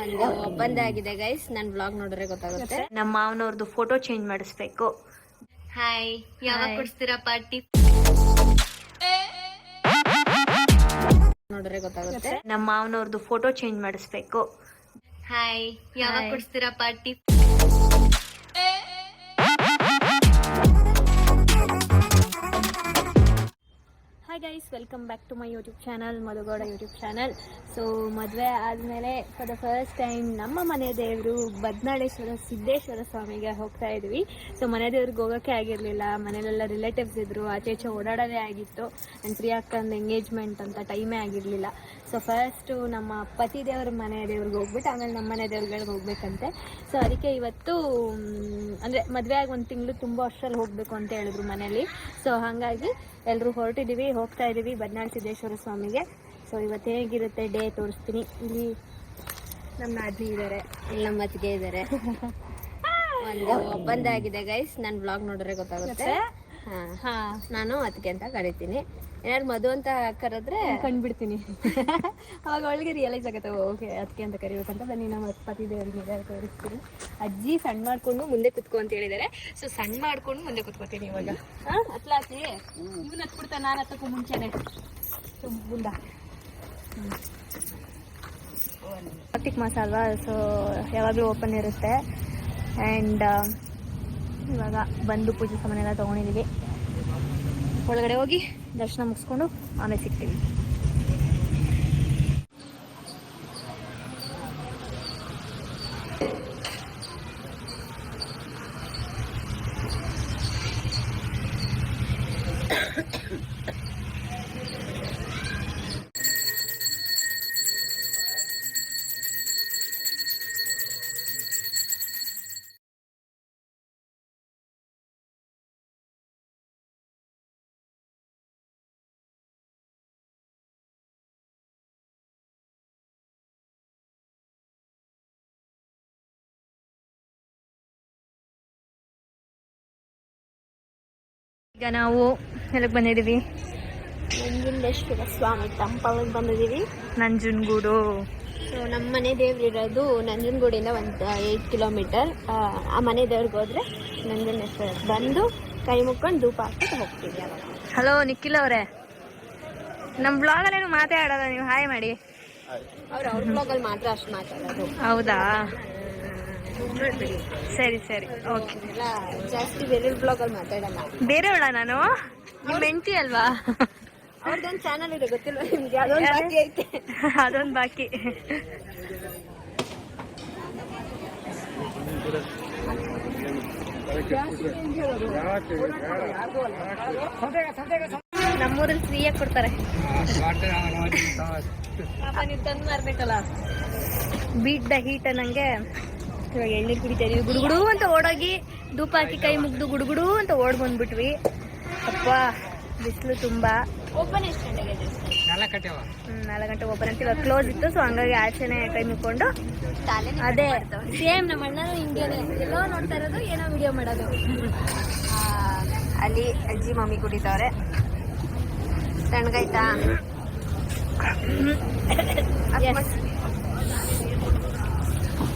ಒಂದು ಒಪ್ಪಂದ ಆಗಿದೆ ಗೈಸ್. ನನ್ನ ಬ್ಲಾಗ್ ನೋಡಿದ್ರೆ ಗೊತ್ತಾಗುತ್ತೆ. ನಮ್ಮ ಮಾವನವ್ರದ್ದು ಫೋಟೋ ಚೇಂಜ್ ಮಾಡಿಸ್ಬೇಕು. ಹಾಯ್, ಯಾವಾಗ ಕೊಡ್ಸ್ತೀರಾ ಪಾರ್ಟಿ? ನೋಡಿದ್ರೆ ಗೊತ್ತಾಗುತ್ತೆ. ನಮ್ಮ ಮಾವನವ್ರದ್ದು ಫೋಟೋ ಚೇಂಜ್ ಮಾಡಿಸ್ಬೇಕು. ಹಾಯ್, ಯಾವಾಗ ಕೊಡ್ಸ್ತೀರಾ party? Hi guys, welcome back to my YouTube channel, Madhu Gowda YouTube channel. So ಮದುವೆ ಆದಮೇಲೆ ಫಾರ್ ದ ಫಸ್ಟ್ ಟೈಮ್ ನಮ್ಮ ಮನೆ ದೇವರು ಬದ್ನಾಳೇಶ್ವರ ಸಿದ್ದೇಶ್ವರ ಸ್ವಾಮಿಗೆ ಹೋಗ್ತಾ ಇದ್ವಿ. ಸೊ ಮನೆ ದೇವ್ರಿಗೆ ಹೋಗೋಕ್ಕೆ ಆಗಿರಲಿಲ್ಲ. ಮನೇಲೆಲ್ಲ ರಿಲೇಟಿವ್ಸ್ ಇದ್ದರು, ಆಚೆ ಈಚೆ ಓಡಾಡೋದೇ ಆಗಿತ್ತು. ಆ್ಯಂಡ್ ಪ್ರಿಯಾಕ್ಕಂದು ಎಂಗೇಜ್ಮೆಂಟ್ ಅಂತ ಟೈಮೇ ಆಗಿರಲಿಲ್ಲ. ಸೊ ಫಸ್ಟು ನಮ್ಮ ಪತಿ ದೇವ್ರ ಮನೆ ದೇವ್ರಿಗೆ ಹೋಗ್ಬಿಟ್ಟು ಆಮೇಲೆ ನಮ್ಮ ಮನೆ ದೇವ್ರಿಗೆ ಹೋಗ್ಬೇಕಂತೆ. ಸೊ ಅದಕ್ಕೆ ಇವತ್ತು ಅಂದರೆ ಮದುವೆ ಆಗಿ 1 ತಿಂಗಳು ತುಂಬ ವರ್ಷದಲ್ಲಿ ಹೋಗಬೇಕು ಅಂತ ಹೇಳಿದ್ರು ಮನೇಲಿ. ಸೊ ಹಾಗಾಗಿ ಎಲ್ಲರೂ ಹೊರಟಿದ್ದೀವಿ, ಹೋಗ್ತಾ ಇದ್ದೀವಿ ಬದ್ನಾಳ್ ಸಿದ್ದೇಶ್ವರ ಸ್ವಾಮಿಗೆ. ಸೊ ಇವತ್ತು ಹೇಗಿರುತ್ತೆ ಡೇ ತೋರಿಸ್ತೀನಿ. ಇಲ್ಲಿ ನಮ್ಮ ನಾದಿನಿ ಇದ್ದಾರೆ, ಇಲ್ಲಿ ನಮ್ಮ ಅತ್ತಿಗೆ ಇದ್ದಾರೆ. ಒಂದು ಒಪ್ಪಂದ ಆಗಿದೆ ಗೈಸ್. ನನ್ನ ಬ್ಲಾಗ್ ನೋಡಿದ್ರೆ ಗೊತ್ತಾಗುತ್ತೆ. ನಾನು ಅತ್ತಿಗೆ ಅಂತ ಕರಿತೀನಿ. ಏನಾದ್ರು ಮಧು ಅಂತ ಕರೆದ್ರೆ ಕಂಡುಬಿಡ್ತೀನಿ. ಅವಾಗ ಅವಳಿಗೆ ರಿಯಲೈಸ್ ಆಗುತ್ತೆ, ಓಕೆ ಅದಕ್ಕೆ ಅಂತ ಕರಿಬೇಕಂತ. ಬನ್ನಿ ನಮ್ಮ ಪತಿ ದೇವರಿಗೆ ತೋರಿಸ್ತೀನಿ. ಅಜ್ಜಿ ಸಣ್ಣ ಮಾಡ್ಕೊಂಡು ಮುಂದೆ ಕುತ್ಕೊ ಅಂತ ಹೇಳಿದ್ದಾರೆ. ಸೊ ಸಣ್ಣ ಮಾಡ್ಕೊಂಡು ಮುಂದೆ ಕುತ್ಕೋತೀನಿ ಇವಾಗ. ಅತ್ಲಾಸಿ ಇವನ್ನ ಹತ್ಬಿಡ್ತಾ, ನಾನು ಹತ್ತಕ್ಕೂ ಮುಂಚೆನೆ ಮುಂದ ಕಾರ್ತಿಕ್ ಮಾಸ ಅಲ್ವಾ, ಸೊ ಯಾವಾಗಲೂ ಓಪನ್ ಇರುತ್ತೆ. ಆ್ಯಂಡ್ ಇವಾಗ ಬಂದು ಪೂಜೆ ಸಾಮಾನು ಎಲ್ಲ ತೊಗೊಂಡಿದ್ದೀವಿ. ಒಳಗಡೆ ಹೋಗಿ ದರ್ಶನ ಮುಗಿಸ್ಕೊಂಡು ಆಮೇಲೆ ಸಿಗ್ತೀವಿ. ಈಗ ನಾವು ಎಲ್ಲಿಗೆ ಬಂದಿದ್ದೀವಿ? ನಂಜುಂಡೇಶ್ವರ ಸ್ವಾಮಿ ಟೆಂಪಲ್ಗೆ ಬಂದಿದ್ದೀವಿ, ನಂಜನಗೂಡು. ಸೊ ನಮ್ಮ ಮನೆ ದೇವ್ರಿರೋದು ನಂಜನಗೂಡಿಂದ ಒಂದು 8 ಕಿಲೋಮೀಟರ್. ಆ ಮನೆ ದೇವ್ರಿಗೆ ಹೋದ್ರೆ ನಂಜುಂಡೇಶ್ವರ ಬಂದು ಕೈ ಮುಕ್ಕೊಂಡು ಧೂಪ ಹಾಕ್ಬಿಟ್ಟು ಹೋಗ್ತೀವಿ. ಅವಾಗ ಹಲೋ ನಿಖಿಲ್ ಅವರೇ, ನಮ್ಮ ಬ್ಲಾಗಲ್ಲೇನು ಮಾತಾಡೋದ ನೀವು? ಹಾಯ್ ಮಾಡಿ. ಅವ್ರ ಬ್ಲಾಗಲ್ಲಿ ಮಾತ್ರ ಅಷ್ಟು ಮಾತಾಡೋದು. ಹೌದಾ, ಸರಿ ಸರಿ, ಓಕೆ. ಎಲ್ಲ ಜಾಸ್ತಿ ಬೇರೆ ಬ್ಲಾಗಲ್ಲಿ ಮಾತಾಡಲ್ಲ. ಬೇರೆಯವಳ ನಾನು? ನಿಮ್ಮ ಹೆಂಡತಿ ಅಲ್ವಾ? ಅವ್ರದ್ದೊಂದು ಚಾನಲ್ ಇದೆ, ಗೊತ್ತಿಲ್ವಾ ನಿಮ್ಗೆ? ಅದೊಂದು ಬಾಕಿ ಐತೆ. ಅದೊಂದು ಬಾಕಿ. ನಮ್ಮೂರಲ್ಲಿ ಫ್ರೀಯಾಗಿ ಕೊಡ್ತಾರೆ. ನೀವು ತಂದು ಮಾರ್ಬೇಕಲ್ಲ. ಬೀಟ್ ದ ಹೀಟ್ ಅನ್ನಂಗೆ ಇವಾಗ ಎಳ್ನೀರು ಕುಡಿತಾ ಇದೀವಿ. ಗುಡುಗುಡು ಅಂತ ಓಡೋಗಿ ಧೂಪ ಹಾಕಿ ಕೈ ಮುಗ್ದು ಗುಡುಗುಡು ಅಂತ ಓಡ್ ಬಂದ್ಬಿಟ್ವಿ. ಅಪ್ಪ ಬಿಸಿಲು ತುಂಬಾ. ಓಪನ್ ಎಷ್ಟು ಗಂಟೆಗೆ? 4 ಗಂಟೆ ಓಪನ್ ಅಂತ. ಇವಾಗ ಕ್ಲೋಸ್ ಇತ್ತು, ಸೊ ಹಂಗಾಗಿ ಆಚೆನೆ ಕೈ ಮುಕ್ಕೊಂಡು ಅದೇ ಸೇಮ್ ನಮ್ಮ ಅಣ್ಣನೂ ಹಿಂಗೇನೆ ಎಲ್ಲೋ ನೋಡ್ತಾ ಇರೋದು, ಏನೋ ವಿಡಿಯೋ ಮಾಡೋದು. ಅಲ್ಲಿ ಅಜ್ಜಿ ಮಮ್ಮಿ ಕುಡಿತವ್ರೆ. ತಣ್ಣಗಾಯ್ತಾ?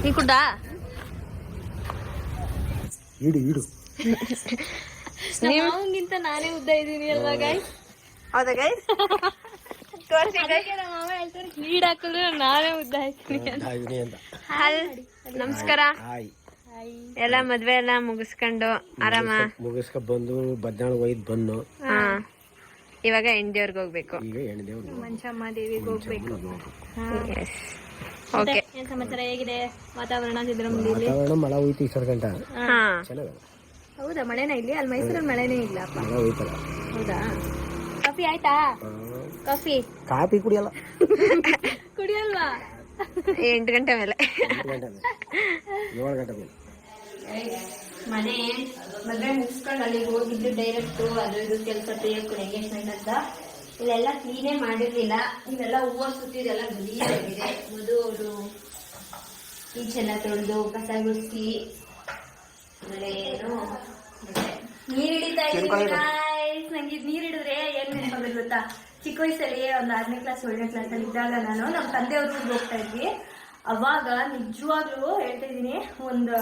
ನೀ ಕುಡ್ದ? ಇಡು ನಿಮ್ಗಿಂತ ನಾನೇ ಉದ್ದ ಇದ್ದೀನಿ ಅಲ್ವಾ ಗೈಸ್? ಹೌದಾ ಗೈಸ್? ನಮ್ಮ ಮಾವ ಹೇಳ್ತಾರೆ ಲೀಡ್ ಹಾಕಿದ್ರೆ ನಾನೇ ಉದ್ದ ಇದ್ದೀನಿ ಅಂತ. ನಮಸ್ಕಾರ. ಎಲ್ಲ ಮದ್ವೆ ಎಲ್ಲ ಮುಗಿಸ್ಕೊಂಡು ಆರಾಮ ಮುಗಿಸ್ಕೊಂಡ್ ಬಂದು ಬದ್ನಾಳ್ ಒಯ್ದು ಬಂದು ಇವಾಗ ಹೆಣ್ದೇವ್ರಿಗೆ ಹೋಗ್ಬೇಕು. ಈಗ ಹೆಣ್ದೇವ್ರು ಮಂಚಮ್ಮ ದೇವಿಗೆ ಹೋಗ್ಬೇಕು. ಓಕೆ, ಏನ್ ಸಮಾಚಾರ? ಹೇಗಿದೆ ವಾತಾವರಣ ಸಿದ್ದರಾಮಯ್ಯಲ್ಲಿ? ವಾತಾವರಣ ಮಳೆ ಹೋಯ್ತು ಈ ಸರ್ಗಂಟ. ಹೌದಾ, ಮಳೆನೇ ಇಲ್ಲಿ? ಅಲ್ಲಿ ಮೈಸೂರಲ್ಲಿ ಮಳೆನೇ ಇಲ್ಲ. ಮಳೆ ಹೋಯ್ತಲ್ಲ. ಹೌದಾ? ಕಾಫಿ ಆಯ್ತಾ? ಕಾಫಿ ಕುಡಿಯಲ್ಲ. ಕುಡಿಯಲ್ವಾ? 8 ಗಂಟೆ ಮೇಲೆ, 7 ಗಂಟೆ ಮೇಲೆ. ಮನೆ ಮದ್ವೆ ಮುಗಿಸ್ಕೊಂಡು ಅಲ್ಲಿಗೆ ಹೋಗಿದ್ದು ಡೈರೆಕ್ಟ್ ಅದು ಇದು ಕೆಲಸ ತೆಗಿಯೋಕೆ ಎಂಗೇಜ್ಮೆಂಟ್ ಅಂತ. ಇಲ್ಲೆಲ್ಲ ಕ್ಲೀನೇ ಮಾಡಿರ್ಲಿಲ್ಲ. ಇವೆಲ್ಲ ಹೂವು ಸುತ್ತಿದೆಲ್ಲ ಗಲೀಜಾಗಿದೆ. ಮಧು ಅವರು ಈಚೆಲ್ಲ ತೊಳೆದು ಕಸ ಗುಡಿಸಿ ಆಮೇಲೆ ಏನು ನೀರ್ ಹಿಡಿತಾ ಇದ್ದೀನಿ. ನಂಗೆ ನೀರ್ ಹಿಡಿದ್ರೆ ಏನ್ ನೆನಪಾಗೋದು ಗೊತ್ತಾ? ಚಿಕ್ಕ ವಯಸ್ಸಲ್ಲಿ ಒಂದು 6ನೇ ಕ್ಲಾಸ್ 7ನೇ ಕ್ಲಾಸ್ ಅಲ್ಲಿ ಇದ್ದಾಗ ನಾನು ನಮ್ಮ ತಂದೆಯವ್ರ ಊರಿಗೆ ಹೋಗ್ತಾ ಇದ್ವಿ. ಅವಾಗ ನಿಜವಾಗ್ಲೂ ಹೇಳ್ತಾ ಇದೀನಿ, ಒಂದು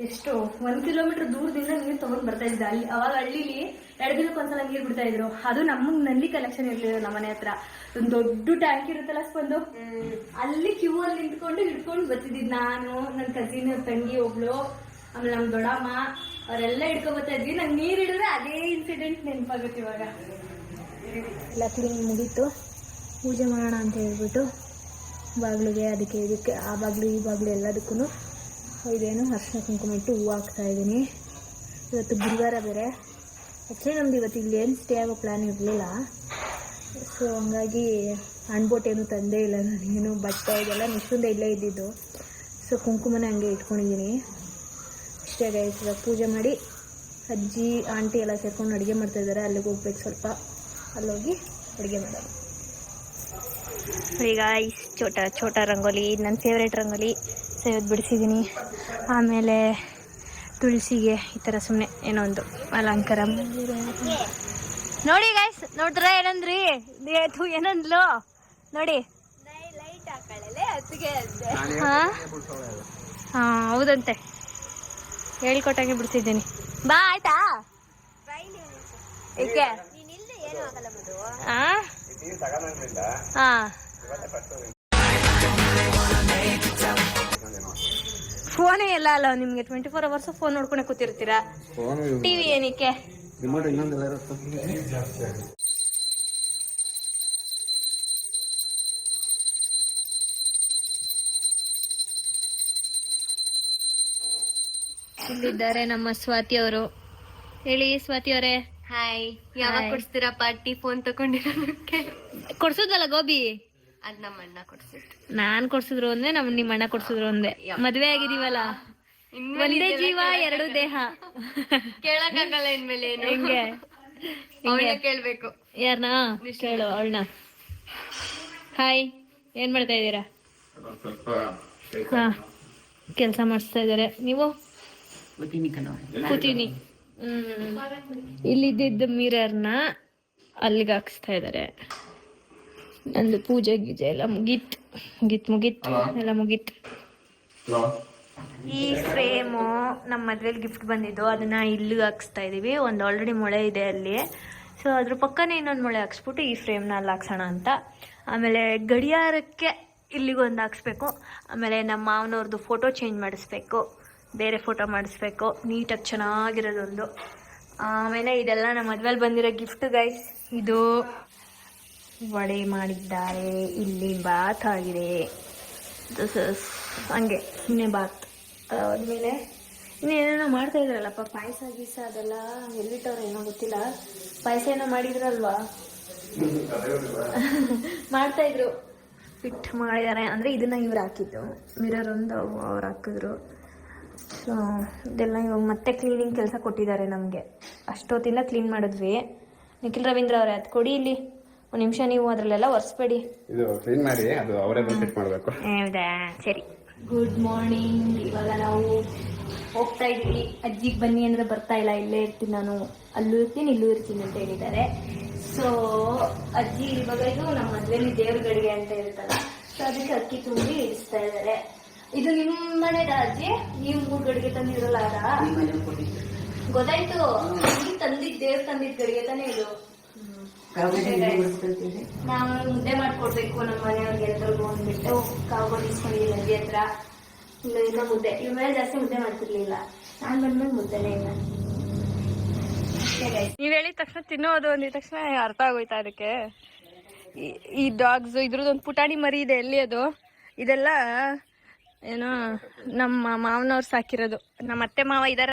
1 ಕಿಲೋಮೀಟರ್ ದೂರದಿಂದ ನೀರು ತಗೊಂಡ್ ಬರ್ತಾ ಇದ್ದ. ಅಲ್ಲಿ ಅವಾಗ ಹಳ್ಳಿಲಿ 2 ದಿನಕ್ಕೊಂದ್ಸಲ ನೀರು ಬಿಡ್ತಾ ಇದ್ರು. ಅದು ನಮಗ್ ನಲ್ಲಿ ಕಲೆಕ್ಷನ್ ಇರ್ಲಿಲ್ಲ. ನಮ್ಮ ಮನೆ ಹತ್ರ ಒಂದು ದೊಡ್ಡ ಟ್ಯಾಂಕ್ ಇರುತ್ತಲ್ಲ ಸ್ಪಂದು, ಅಲ್ಲಿ ಕ್ಯೂ ಅಲ್ಲಿ ನಿಂತ್ಕೊಂಡು ಹಿಡ್ಕೊಂಡು ಬರ್ತಿದ್ದಿದ್ ನಾನು, ನನ್ನ ಕಸಿನ್ ತಂಗಿ ಒಬ್ಳು, ಆಮೇಲೆ ನಮ್ ದೊಡ್ಡಮ್ಮ ಅವರೆಲ್ಲ ಹಿಡ್ಕೊಂಡ್ ಬರ್ತಾ ಇದ್ವಿ. ನಂಗೆ ನೀರ್ ಹಿಡಿದ್ರೆ ಅದೇ ಇನ್ಸಿಡೆಂಟ್ ನೆನಪಾಗುತ್ತೆ. ಇವಾಗ ಎಲ್ಲ ಕ್ಲೀನ್ ಮುಗೀತು, ಪೂಜೆ ಮಾಡೋಣ ಅಂತ ಹೇಳ್ಬಿಟ್ಟು ಬಾಗಿಲಿಗೆ ಅದಕ್ಕೆ ಇದಕ್ಕೆ ಆ ಬಾಗಿಲು ಈ ಬಾಗಿಲು ಎಲ್ಲದಕ್ಕೂ ಇದೇನು ಅರ್ಶಿನ ಕುಂಕುಮ ಇಟ್ಟು ಹೂವು ಹಾಕ್ತಾ ಇದ್ದೀನಿ. ಇವತ್ತು ಗುರುವಾರ ಬೇರೆ. ಆ್ಯಕ್ಚುಲಿ ನಮ್ದು ಇವತ್ತು ಇಲ್ಲಿ ಏನು ಸ್ಟೇ ಆಗೋ ಪ್ಲ್ಯಾನ್ ಇರಲಿಲ್ಲ. ಸೊ ಹಂಗಾಗಿ ಹಣ್ಬೋಟ್ ಏನು ತಂದೇ ಇಲ್ಲ ನಾನೇನು. ಬಟ್ಟೆ ಇದೆಲ್ಲ ನಿಶ್ಚಿಂದ ಇಲ್ಲೇ ಇದ್ದಿದ್ದು. ಸೊ ಕುಂಕುಮನ ಹಂಗೆ ಇಟ್ಕೊಂಡಿದ್ದೀನಿ ಅಷ್ಟೇ ಗೈಸ್. ಇವಾಗ ಪೂಜೆ ಮಾಡಿ ಅಜ್ಜಿ ಆಂಟಿ ಎಲ್ಲ ಸೇರ್ಕೊಂಡು ಅಡುಗೆ ಮಾಡ್ತಾಯಿದ್ದಾರೆ. ಅಲ್ಲಿಗೆ ಹೋಗ್ಬೇಕು, ಸ್ವಲ್ಪ ಅಲ್ಲೋಗಿ ಅಡುಗೆ ಮಾಡೋದು. ಈಗ ಛೋಟ ರಂಗೋಲಿ, ನನ್ನ ಫೇವ್ರೇಟ್ ರಂಗೋಲಿ ಇವತ್ತು ಬಿಡಿಸಿದ್ದೀನಿ. ಆಮೇಲೆ ತುಳಸಿಗೆ ಈ ಥರ ಸುಮ್ಮನೆ ಏನೋ ಒಂದು ಅಲಂಕಾರ ನೋಡಿ ಗೈಸ್. ನೋಡ್ರ ಏನಂದ್ರಿ ಏನಂದ್ಲು ನೋಡಿ. ಹಾಂ ಹೌದಂತೆ, ಹೇಳ್ಕೊಟ್ಟಂಗೆ ಬಿಡ್ತಿದ್ದೀನಿ. ಬಾ ಆಯ್ತಾ. ಏಕೆ ಫೋನೇ ಎಲ್ಲ ಅಲ್ಲ ನಿಮ್ಗೆ. 24 hours ಫೋನ್ ನೋಡ್ಕೊಂಡೆ ಕೂತಿರ್ತೀರಾ. ಟಿವಿ ಏನಕ್ಕೆ? ಇಲ್ಲಿದ್ದಾರೆ ನಮ್ಮ ಸ್ವಾತಿ ಅವರು. ಹೇಳಿ ಸ್ವಾತಿ ಅವರೇ. ಹಾಯ್. ಯಾವಾಗ ಕೊಡ್ಸ್ತೀರಾ ಪಾರ್ಟಿ? ಫೋನ್ ತಗೊಂಡಿರೋದಕ್ಕೆ ಕೊಡ್ಸುದಲ್ಲ ಗೋಬಿ. ಅದ್ ನಮ್ಮ ಅಣ್ಣ ಕೊಡ್ಸಿದ್ರು. ನಾನ್ ಕೊಡ್ಸಿದ್ರು ಒಂದೇ, ನಿಮ್ಮ ಅಣ್ಣ ಕೊಡ್ಸಿದ್ರು ಒಂದೇ. ಮದ್ವೆ ಆಗಿದೀವಲ್ಲ, ಒಂದೇ ಜೀವ 2 ದೇಹ. ಕೇಳಕ್ಕಾಗಲ್ಲ ಇನ್ಮೇಲೆ. ಹೆಂಗೆ ಕೇಳ್ಬೇಕು. ಯಾರನ್ನ ಕೇಳು ಅವಳನ್ನ. ಹಾಯ್, ಏನ್ ಮಾಡ್ತಾ ಇದ್ದೀರಾ? ಹಾ, ಕೆಲ್ಸ ಮಾಡಿಸ್ತಾ ಇದಾರೆ. ನೀವು? ಕೂತೀನಿ. ಇಲ್ಲಿದ್ದ ಮಿರರ್ನ ಅಲ್ಲಿಗೆ ಹಾಕಿಸ್ತಾ ಇದಾರೆ. ನಂದು ಪೂಜೆ ಗೀಜೆ ಎಲ್ಲ ಮುಗೀತು ಎಲ್ಲ ಮುಗೀತು. ಈ ಫ್ರೇಮು ನಮ್ಮ ಮದ್ವೆಲಿ ಗಿಫ್ಟ್ ಬಂದಿದ್ದು, ಅದನ್ನ ಇಲ್ಲಿಗೆ ಹಾಕ್ಸ್ತಾ ಇದೀವಿ. ಒಂದು ಆಲ್ರೆಡಿ ಮೊಳೆ ಇದೆ ಅಲ್ಲಿ. ಸೊ ಅದ್ರ ಪಕ್ಕನೇ ಇನ್ನೊಂದು ಮೊಳೆ ಹಾಕ್ಸ್ಬಿಟ್ಟು ಈ ಫ್ರೇಮ್ನ ಅಲ್ಲಿ ಹಾಕ್ಸೋಣ ಅಂತ. ಆಮೇಲೆ ಗಡಿಯಾರಕ್ಕೆ ಇಲ್ಲಿಗೊಂದು ಹಾಕ್ಸ್ಬೇಕು. ಆಮೇಲೆ ನಮ್ಮ ಮಾವನವ್ರದ್ದು ಫೋಟೋ ಚೇಂಜ್ ಮಾಡಿಸ್ಬೇಕು, ಬೇರೆ ಫೋಟೋ ಮಾಡಿಸ್ಬೇಕು, ನೀಟಾಗಿ ಚೆನ್ನಾಗಿರೋದೊಂದು. ಆಮೇಲೆ ಇದೆಲ್ಲ ನಮ್ಮ ಮದ್ವೆಲಿ ಬಂದಿರೋ ಗಿಫ್ಟ್ ಗೈಸ್. ಇದು ವಡೆ ಮಾಡಿದ್ದಾರೆ, ಇಲ್ಲಿ ಬಾತ್ ಆಗಿದೆ, ಹಂಗೆ ಸುಮ್ಮನೆ ಬಾತ್. ಅದಾದ್ಮೇಲೆ ಇನ್ನೇನೇನೋ ಮಾಡ್ತಾ ಇದ್ರಲ್ಲಪ್ಪ, ಪಾಯಸ ಗೀಸ ಅದೆಲ್ಲ ಎಲ್ಲಿಟ್ಟವ್ರು ಏನೋ ಗೊತ್ತಿಲ್ಲ. ಪಾಯಸ ಏನೋ ಮಾಡಿದ್ರಲ್ವಾ, ಮಾಡ್ತಾ ಇದ್ರು. ಫಿಟ್ ಮಾಡಿದ್ದಾರೆ ಅಂದರೆ ಇದನ್ನ ಇವ್ರು ಹಾಕಿದ್ದು, ಮಿರರ್ ಒಂದು ಅವ್ರು ಹಾಕಿದ್ರು. ಸೊ ಇದೆಲ್ಲ ಇವಾಗ ಮತ್ತೆ ಕ್ಲೀನಿಂಗ್ ಕೆಲಸ ಕೊಟ್ಟಿದ್ದಾರೆ ನಮಗೆ. ಅಷ್ಟೊತ್ತಿಂದ ಕ್ಲೀನ್ ಮಾಡಿದ್ವಿ. ನಿಖಿಲ್ ರವೀಂದ್ರ ಅವರೇ, ಅದು ಕೊಡಿ ಇಲ್ಲಿ ಒಂದು ನಿಮಿಷ, ನೀವು ಅದರಲ್ಲೆಲ್ಲ ಒರೆಸ್ಬೇಡಿ. ಇದು ಕ್ಲೀನ್ ಮಾಡಿ, ಅದು ಅವರೇ ಬಂದು ಮಾಡಬೇಕು. ಹೌದಾ, ಸರಿ. Good morning. ಇವಾಗ ನಾವು ಹೋಗ್ತಾ ಇದ್ವಿ. ಅಜ್ಜಿಗೆ ಬನ್ನಿ ಅಂದರೆ ಬರ್ತಾ ಇಲ್ಲ, ಇಲ್ಲೇ ಇರ್ತೀನಿ ನಾನು, ಅಲ್ಲೂ ಇರ್ತೀನಿ ಇಲ್ಲೂ ಇರ್ತೀನಿ ಅಂತ ಹೇಳಿದ್ದಾರೆ. ಸೊ ಅಜ್ಜಿ ಇವಾಗ ಇದು ನಮ್ಮ ಮದ್ವೆಲಿ ದೇವ್ರ ಗಡಿಗೆ ಅಂತ ಇರುತ್ತಲ್ಲ, ಸೊ ಅದಕ್ಕೆ ಅಕ್ಕಿ ತುಂಬಿ ಇಡಿಸ್ತಾ ಇದ್ದಾರೆ. ಇದು ನಿಮ್ಮ ಮನೆದ ಅಜ್ಜಿ? ನೀವು 3 ಗಡಿಗೆ ತಂದಿರಲ್ಲ? ಅದ ಗೊತ್ತಾಯ್ತು. ನೀವು ತಂದಿದ್ದು ದೇವ್ರ ತಂದಿದ್ದ ಗಡಿಗೆ ತಾನೇ ಇದು. ನಾವು ಮುದ್ದೆ ಮಾಡ್ಕೊಡ್ಬೇಕು ನಮ್ಮ ಮನೆಯವ್ರಿಗೆ ಎಲ್ಲರಿಗೂ ಅಂದ್ಬಿಟ್ಟು ಕಾವುಗಳು ಇಸ್ಕೊಂಡಿಲ್ಲ ನದಿ ಹತ್ರ. ಇನ್ನ ಮುದ್ದೆ ಇವ್ ಮೇಲೆ ಜಾಸ್ತಿ ಮುದ್ದೆ ಮಾಡ್ತಿರ್ಲಿಲ್ಲ. ನಾನ್ ಬಂದ್ಮೇಲೆ ಮುದ್ದೆನೇ ಇಲ್ಲ. ನೀವ್ ಹೇಳಿದ ತಕ್ಷಣ ತಿನ್ನೋದು ಅಂದಿದ ತಕ್ಷಣ ಅರ್ಥ ಆಗೋಯ್ತಾ ಅದಕ್ಕೆ. ಈ ಡಾಗ್ಸ್ ಇದ್ರದ್ದೊಂದು ಪುಟಾಣಿ ಮರಿ ಇದೆ. ಎಲ್ಲಿ ಅದು? ಇದೆಲ್ಲ ಏನೋ ನಮ್ಮ ಮಾವನವ್ರು ಸಾಕಿರೋದು. ನಮ್ಮ ಅತ್ತೆ ಮಾವ ಇದಾರ.